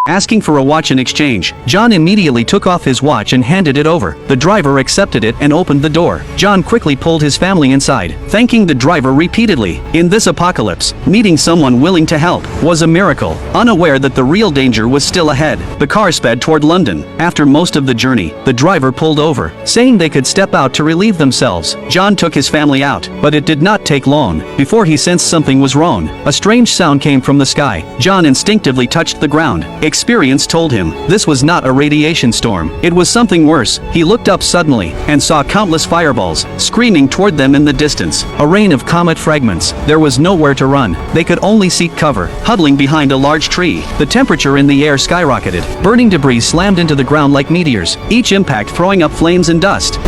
asking for a watch in exchange. John immediately took off his watch and handed it over. The driver accepted it and opened the door. John quickly pulled his family inside, thanking the driver repeatedly. In this apocalypse, meeting someone willing to help was a miracle, unaware that the real danger was still ahead. The car sped toward London. After most of the journey, the driver pulled over, saying they could step out to relieve themselves. John took his family out, but it did not take long before he sensed something was wrong. A strange sound came from the sky. John instinctively touched the ground. Experience told him this was not a radiation storm. It was something worse. He looked up suddenly and saw countless fireballs screaming toward them in the distance. A rain of comet fragments. There was nowhere to run. They could only seek cover, huddling behind a large tree. The temperature in the air skyrocketed. Burning debris slammed into the ground like meteors, each impact throwing up flames and dust.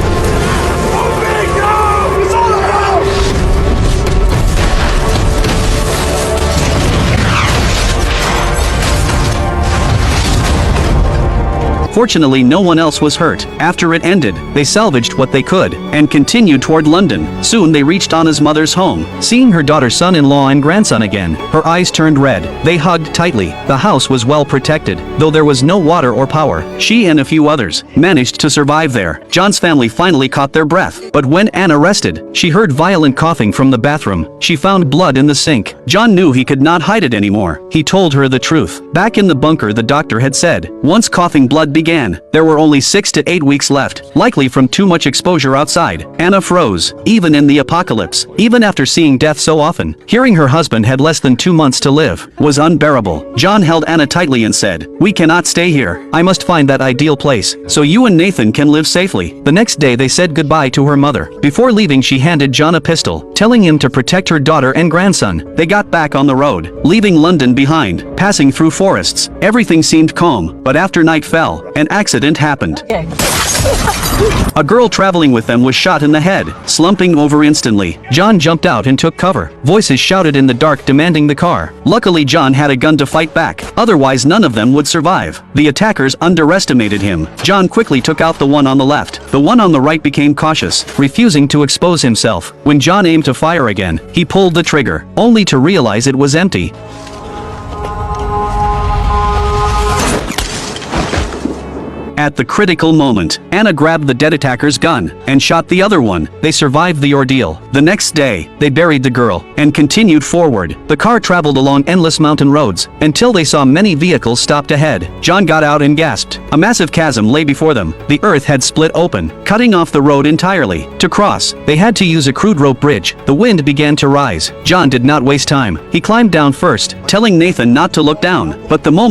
Fortunately, no one else was hurt. After it ended, they salvaged what they could and continued toward London. Soon they reached Anna's mother's home. Seeing her daughter, son-in-law and grandson again, her eyes turned red. They hugged tightly. The house was well protected, though there was no water or power. She and a few others managed to survive there. John's family finally caught their breath. But when Anna rested, she heard violent coughing from the bathroom. She found blood in the sink. John knew he could not hide it anymore. He told her the truth. Back in the bunker, the doctor had said, once coughing blood began, there were only 6 to 8 weeks left, likely from too much exposure outside. Anna froze, even in the apocalypse. Even after seeing death so often, hearing her husband had less than 2 months to live was unbearable. John held Anna tightly and said, "We cannot stay here. I must find that ideal place, so you and Nathan can live safely." The next day they said goodbye to her mother. Before leaving, she handed John a pistol, telling him to protect her daughter and grandson. They got back on the road, leaving London behind, passing through forests. Everything seemed calm, but after night fell, an accident happened. A girl traveling with them was shot in the head, slumping over instantly. John jumped out and took cover. Voices shouted in the dark demanding the car. Luckily, John had a gun to fight back, otherwise none of them would survive. The attackers underestimated him. John quickly took out the one on the left. The one on the right became cautious, refusing to expose himself. When John aimed to fire again, he pulled the trigger, only to realize it was empty. At the critical moment, Anna grabbed the dead attacker's gun and shot the other one. They survived the ordeal. The next day, they buried the girl and continued forward. The car traveled along endless mountain roads until they saw many vehicles stopped ahead. John got out and gasped. A massive chasm lay before them. The earth had split open, cutting off the road entirely. To cross, they had to use a crude rope bridge. The wind began to rise. John did not waste time. He climbed down first, telling Nathan not to look down. But the moment